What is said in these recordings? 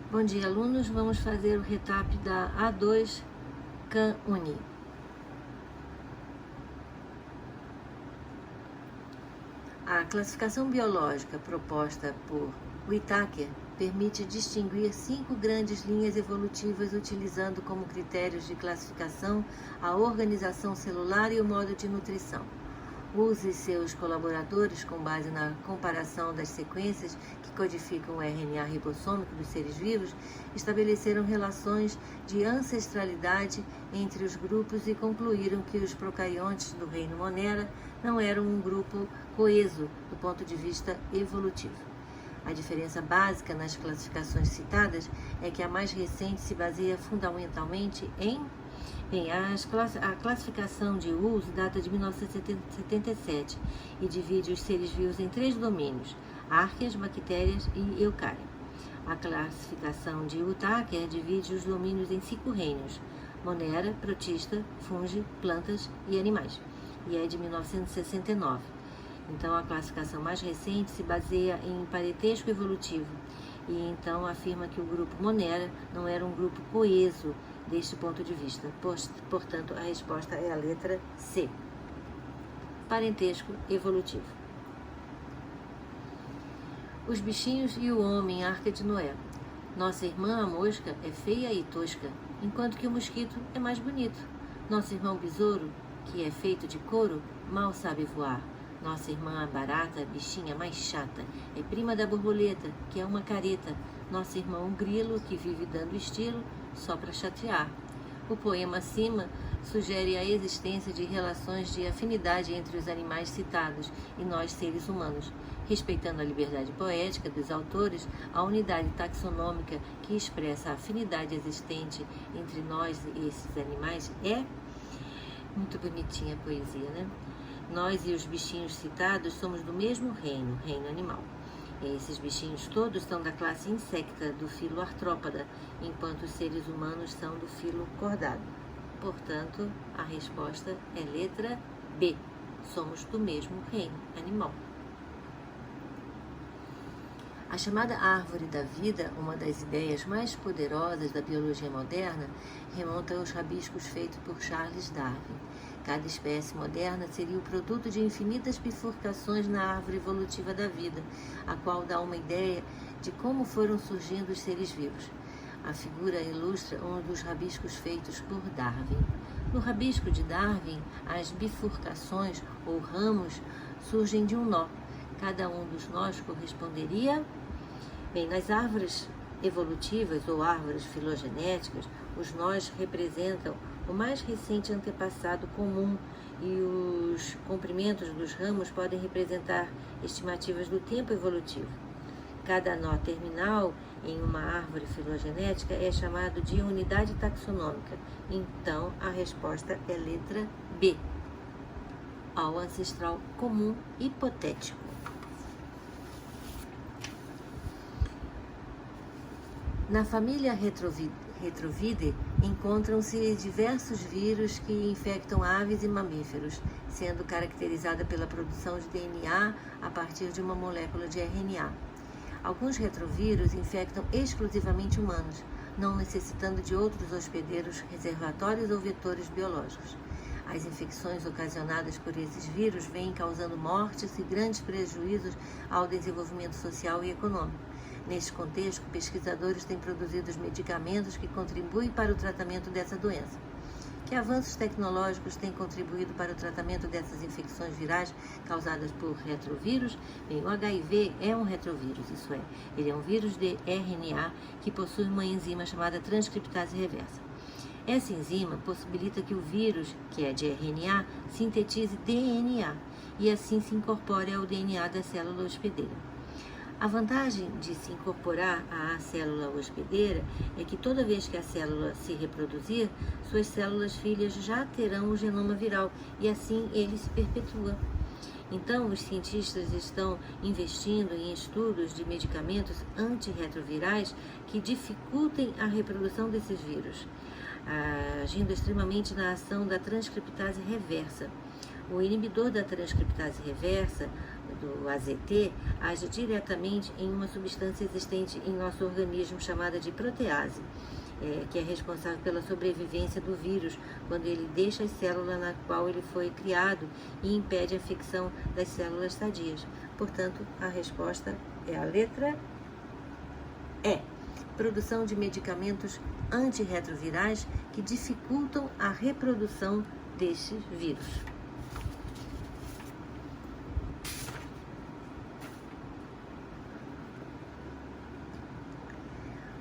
Bom dia, alunos. Vamos fazer o retap da A2 CAN-UNI. A classificação biológica proposta por Whittaker permite distinguir 5 grandes linhas evolutivas utilizando como critérios de classificação a organização celular e o modo de nutrição. Use seus colaboradores, com base na comparação das sequências que codificam o RNA ribossômico dos seres vivos, estabeleceram relações de ancestralidade entre os grupos e concluíram que os procariontes do reino Monera não eram um grupo coeso do ponto de vista evolutivo. A diferença básica nas classificações citadas é que a mais recente se baseia fundamentalmente a classificação de Woolsey data de 1977 e divide os seres vivos em 3 domínios: árqueas, bactérias e eucária. A classificação de Whittaker divide os domínios em 5 reinos: Monera, protista, fungi, plantas e animais, e é de 1969. Então, a classificação mais recente se baseia em parentesco evolutivo e então afirma que o grupo Monera não era um grupo coeso deste ponto de vista. Portanto, a resposta é a letra C. Parentesco evolutivo. Os bichinhos e o homem, Arca de Noé. Nossa irmã, a mosca, é feia e tosca, enquanto que o mosquito é mais bonito. Nosso irmão besouro, que é feito de couro, mal sabe voar. Nossa irmã, a barata, a bichinha mais chata, é prima da borboleta, que é uma careta. Nosso irmão, o grilo, que vive dando estilo só para chatear. O poema acima sugere a existência de relações de afinidade entre os animais citados e nós, seres humanos. Respeitando a liberdade poética dos autores, a unidade taxonômica que expressa a afinidade existente entre nós e esses animais é... Muito bonitinha a poesia, né? Nós e os bichinhos citados somos do mesmo reino, reino animal. Esses bichinhos todos são da classe insecta, do filo artrópoda, enquanto os seres humanos são do filo cordado. Portanto, a resposta é letra B. Somos do mesmo reino animal. A chamada árvore da vida, uma das ideias mais poderosas da biologia moderna, remonta aos rabiscos feitos por Charles Darwin. Cada espécie moderna seria o produto de infinitas bifurcações na árvore evolutiva da vida, a qual dá uma ideia de como foram surgindo os seres vivos. A figura ilustra um dos rabiscos feitos por Darwin. No rabisco de Darwin, as bifurcações ou ramos surgem de um nó. Cada um dos nós corresponderia... Bem, nas árvores evolutivas ou árvores filogenéticas, os nós representam o mais recente antepassado comum e os comprimentos dos ramos podem representar estimativas do tempo evolutivo. Cada nó terminal em uma árvore filogenética é chamado de unidade taxonômica. Então, a resposta é letra B, ao ancestral comum hipotético. Na família Retrovidae encontram-se diversos vírus que infectam aves e mamíferos, sendo caracterizada pela produção de DNA a partir de uma molécula de RNA. Alguns retrovírus infectam exclusivamente humanos, não necessitando de outros hospedeiros, reservatórios ou vetores biológicos. As infecções ocasionadas por esses vírus vêm causando mortes e grandes prejuízos ao desenvolvimento social e econômico. Neste contexto, pesquisadores têm produzido os medicamentos que contribuem para o tratamento dessa doença. Que avanços tecnológicos têm contribuído para o tratamento dessas infecções virais causadas por retrovírus? Bem, o HIV é um retrovírus, isso é, ele é um vírus de RNA que possui uma enzima chamada transcriptase reversa. Essa enzima possibilita que o vírus, que é de RNA, sintetize DNA e assim se incorpore ao DNA da célula hospedeira. A vantagem de se incorporar à célula hospedeira é que toda vez que a célula se reproduzir, suas células filhas já terão o genoma viral e assim ele se perpetua. Então, os cientistas estão investindo em estudos de medicamentos antirretrovirais que dificultem a reprodução desses vírus, agindo extremamente na ação da transcriptase reversa. O inibidor da transcriptase reversa do AZT age diretamente em uma substância existente em nosso organismo chamada de protease, que é responsável pela sobrevivência do vírus quando ele deixa a célula na qual ele foi criado e impede a infecção das células sadias. Portanto, a resposta é a letra E. Produção de medicamentos antirretrovirais que dificultam a reprodução destes vírus.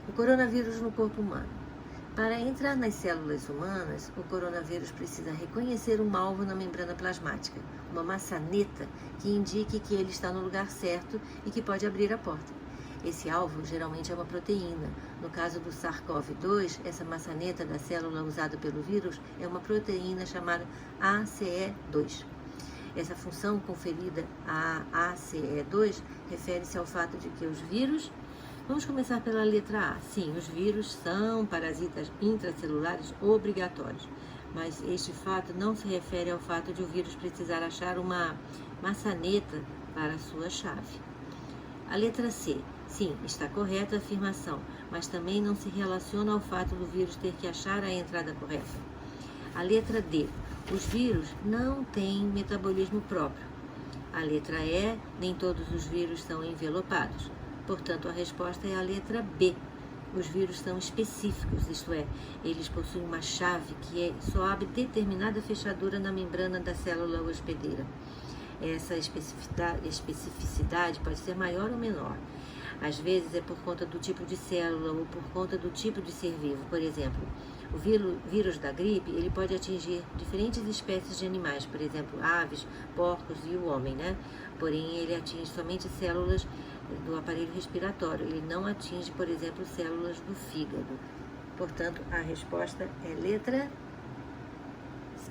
O coronavírus no corpo humano. Para entrar nas células humanas, o coronavírus precisa reconhecer um alvo na membrana plasmática, uma maçaneta que indique que ele está no lugar certo e que pode abrir a porta. Esse alvo geralmente é uma proteína. No caso do SARS-CoV-2, essa maçaneta da célula usada pelo vírus é uma proteína chamada ACE2. Essa função conferida a ACE2 refere-se ao fato de que os vírus... Vamos começar pela letra A. Sim, os vírus são parasitas intracelulares obrigatórios, mas este fato não se refere ao fato de o vírus precisar achar uma maçaneta para sua chave. A letra C. Sim, está correta a afirmação, mas também não se relaciona ao fato do vírus ter que achar a entrada correta. A letra D. Os vírus não têm metabolismo próprio. A letra E. Nem todos os vírus são envelopados. Portanto, a resposta é a letra B. Os vírus são específicos, isto é, eles possuem uma chave que só abre determinada fechadura na membrana da célula hospedeira. Essa especificidade pode ser maior ou menor. Às vezes é por conta do tipo de célula ou por conta do tipo de ser vivo. Por exemplo, o vírus da gripe, ele pode atingir diferentes espécies de animais, por exemplo, aves, porcos e o homem, né? Porém, ele atinge somente células do aparelho respiratório. Ele não atinge, por exemplo, células do fígado. Portanto, a resposta é letra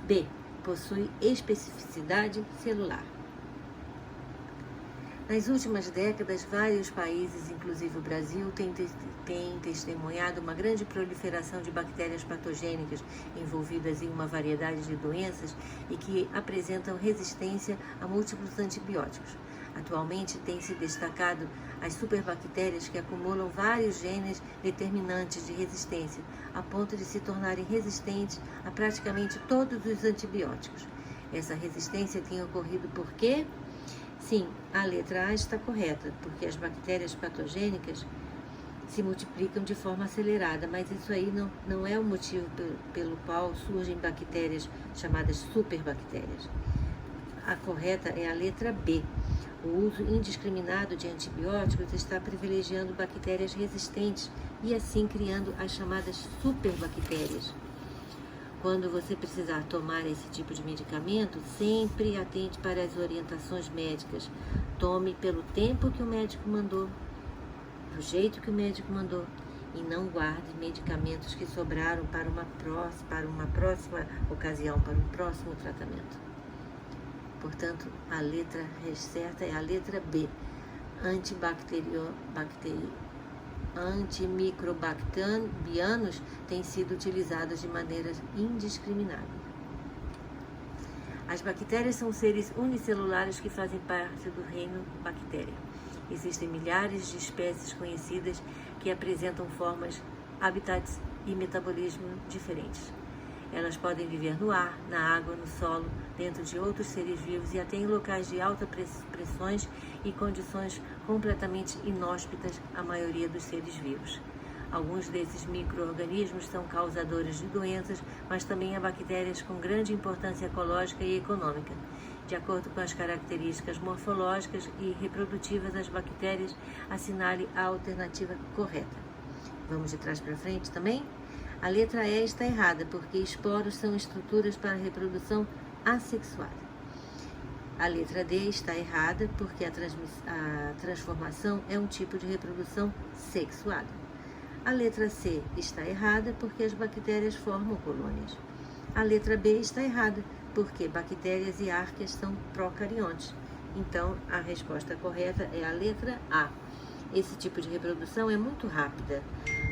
B. Possui especificidade celular. Nas últimas décadas, vários países, inclusive o Brasil, têm testemunhado uma grande proliferação de bactérias patogênicas envolvidas em uma variedade de doenças e que apresentam resistência a múltiplos antibióticos. Atualmente, tem se destacado as superbactérias que acumulam vários genes determinantes de resistência, a ponto de se tornarem resistentes a praticamente todos os antibióticos. Essa resistência tem ocorrido por quê? Sim, a letra A está correta, porque as bactérias patogênicas se multiplicam de forma acelerada, mas isso aí não é o motivo pelo qual surgem bactérias chamadas superbactérias. A correta é a letra B. O uso indiscriminado de antibióticos está privilegiando bactérias resistentes e assim criando as chamadas superbactérias. Quando você precisar tomar esse tipo de medicamento, sempre atente para as orientações médicas. Tome pelo tempo que o médico mandou, do jeito que o médico mandou, e não guarde medicamentos que sobraram para uma próxima ocasião, para um próximo tratamento. Portanto, a letra certa é a letra B. Antimicrobianos têm sido utilizados de maneira indiscriminada. As bactérias são seres unicelulares que fazem parte do reino bactéria. Existem milhares de espécies conhecidas que apresentam formas, habitats e metabolismo diferentes. Elas podem viver no ar, na água, no solo, dentro de outros seres vivos e até em locais de altas pressões e condições completamente inóspitas à maioria dos seres vivos. Alguns desses micro-organismos são causadores de doenças, mas também há bactérias com grande importância ecológica e econômica. De acordo com as características morfológicas e reprodutivas das bactérias, assinale a alternativa correta. Vamos de trás para frente também? A letra E está errada, porque esporos são estruturas para reprodução assexuada. A letra D está errada, porque a transformação é um tipo de reprodução sexuada. A letra C está errada, porque as bactérias formam colônias. A letra B está errada, porque bactérias e arqueias são procariontes. Então, a resposta correta é a letra A. Esse tipo de reprodução é muito rápida,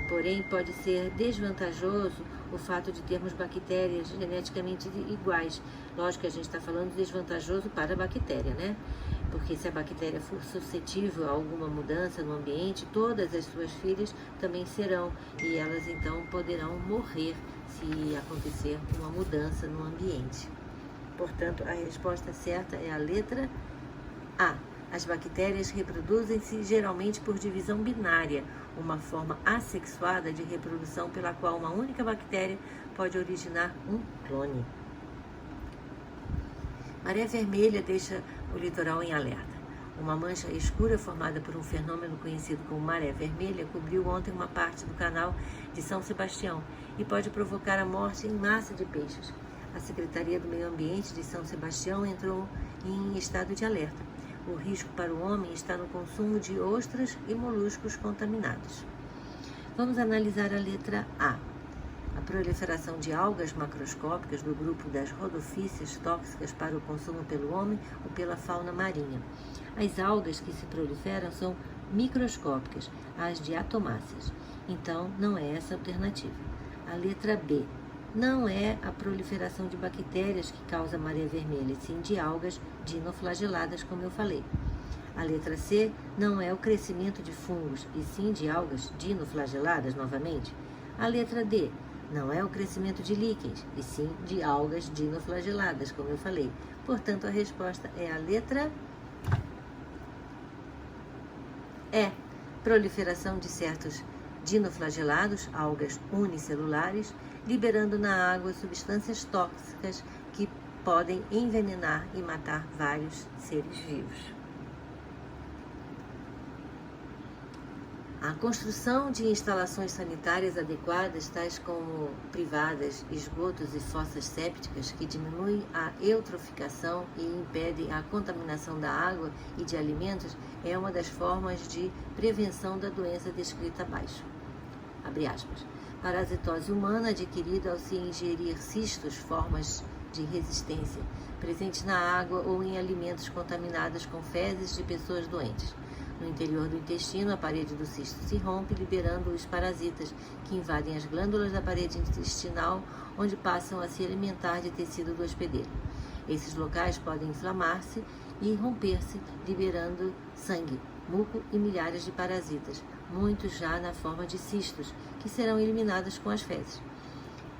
porém pode ser desvantajoso o fato de termos bactérias geneticamente iguais. Lógico que a gente está falando desvantajoso para a bactéria, né? porque se a bactéria for suscetível a alguma mudança no ambiente, todas as suas filhas também serão, e elas então poderão morrer se acontecer uma mudança no ambiente. Portanto, a resposta certa é a letra A. As bactérias reproduzem-se geralmente por divisão binária, uma forma assexuada de reprodução pela qual uma única bactéria pode originar um clone. Maré vermelha deixa o litoral em alerta. Uma mancha escura formada por um fenômeno conhecido como maré vermelha cobriu ontem uma parte do canal de São Sebastião e pode provocar a morte em massa de peixes. A Secretaria do Meio Ambiente de São Sebastião entrou em estado de alerta. O risco para o homem está no consumo de ostras e moluscos contaminados. Vamos analisar a letra A. A proliferação de algas macroscópicas do grupo das rodofícias tóxicas para o consumo pelo homem ou pela fauna marinha. As algas que se proliferam são microscópicas, as diatomáceas. Então, não é essa a alternativa. A letra B. Não é a proliferação de bactérias que causa a maré vermelha, e sim de algas dinoflageladas, como eu falei. A letra C. Não é o crescimento de fungos, e sim de algas dinoflageladas, novamente. A letra D. Não é o crescimento de líquens, e sim de algas dinoflageladas, como eu falei. Portanto, a resposta é a letra E. Proliferação de certos dinoflagelados, algas unicelulares, liberando na água substâncias tóxicas que podem envenenar e matar vários seres vivos. A construção de instalações sanitárias adequadas, tais como privadas, esgotos e fossas sépticas, que diminuem a eutroficação e impedem a contaminação da água e de alimentos, é uma das formas de prevenção da doença descrita abaixo. Abre aspas. Parasitose humana adquirida ao se ingerir cistos, formas de resistência, presentes na água ou em alimentos contaminados com fezes de pessoas doentes. No interior do intestino, a parede do cisto se rompe, liberando os parasitas, que invadem as glândulas da parede intestinal, onde passam a se alimentar de tecido do hospedeiro. Esses locais podem inflamar-se e romper-se, liberando sangue, muco e milhares de parasitas, muitos já na forma de cistos, que serão eliminados com as fezes.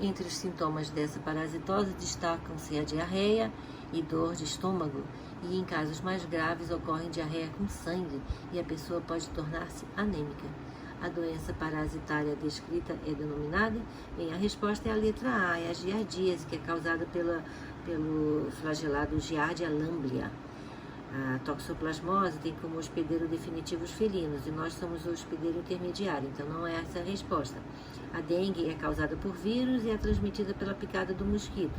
Entre os sintomas dessa parasitose destacam-se a diarreia e dor de estômago, e em casos mais graves ocorre diarreia com sangue e a pessoa pode tornar-se anêmica. A doença parasitária descrita é denominada? Bem, a resposta é a letra A, é a giardíase, que é causada pelo flagelado Giardia lamblia. A toxoplasmose tem como hospedeiro definitivo os felinos, e nós somos o hospedeiro intermediário, então não é essa a resposta. A dengue é causada por vírus e é transmitida pela picada do mosquito,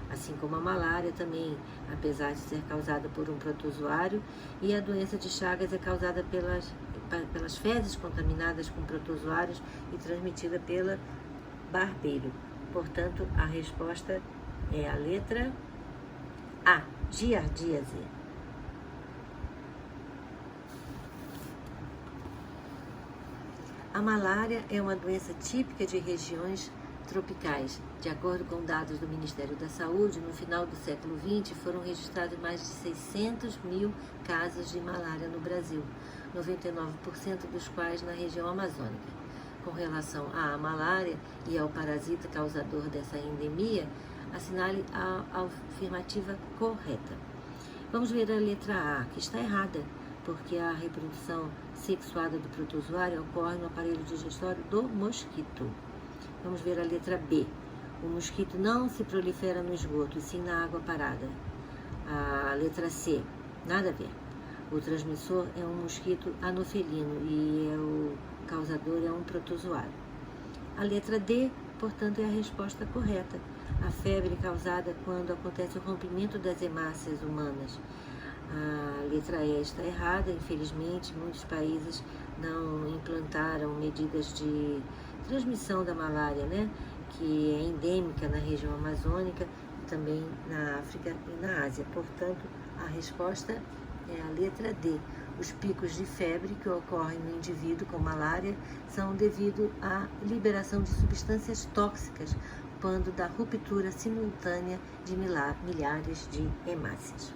assim como a malária também, apesar de ser causada por um protozoário, e a doença de Chagas é causada pelas fezes contaminadas com protozoários e transmitida pela barbeiro. Portanto, a resposta é a letra A, giardíase. A malária é uma doença típica de regiões tropicais. De acordo com dados do Ministério da Saúde, no final do século XX foram registrados mais de 600 mil casos de malária no Brasil, 99% dos quais na região amazônica. Com relação à malária e ao parasita causador dessa endemia, assinale a afirmativa correta. Vamos ver a letra A, que está errada, porque a reprodução sexuada do protozoário ocorre no aparelho digestório do mosquito. Vamos ver a letra B. O mosquito não se prolifera no esgoto, e sim na água parada. A letra C. Nada a ver. O transmissor é um mosquito anofelino e o causador é um protozoário. A letra D, portanto, é a resposta correta. A febre causada quando acontece o rompimento das hemácias humanas. A letra E está errada, infelizmente, muitos países não implantaram medidas de transmissão da malária, que é endêmica na região amazônica, e também na África e na Ásia. Portanto, a resposta é a letra D. Os picos de febre que ocorrem no indivíduo com malária são devido à liberação de substâncias tóxicas, quando da ruptura simultânea de milhares de hemácias.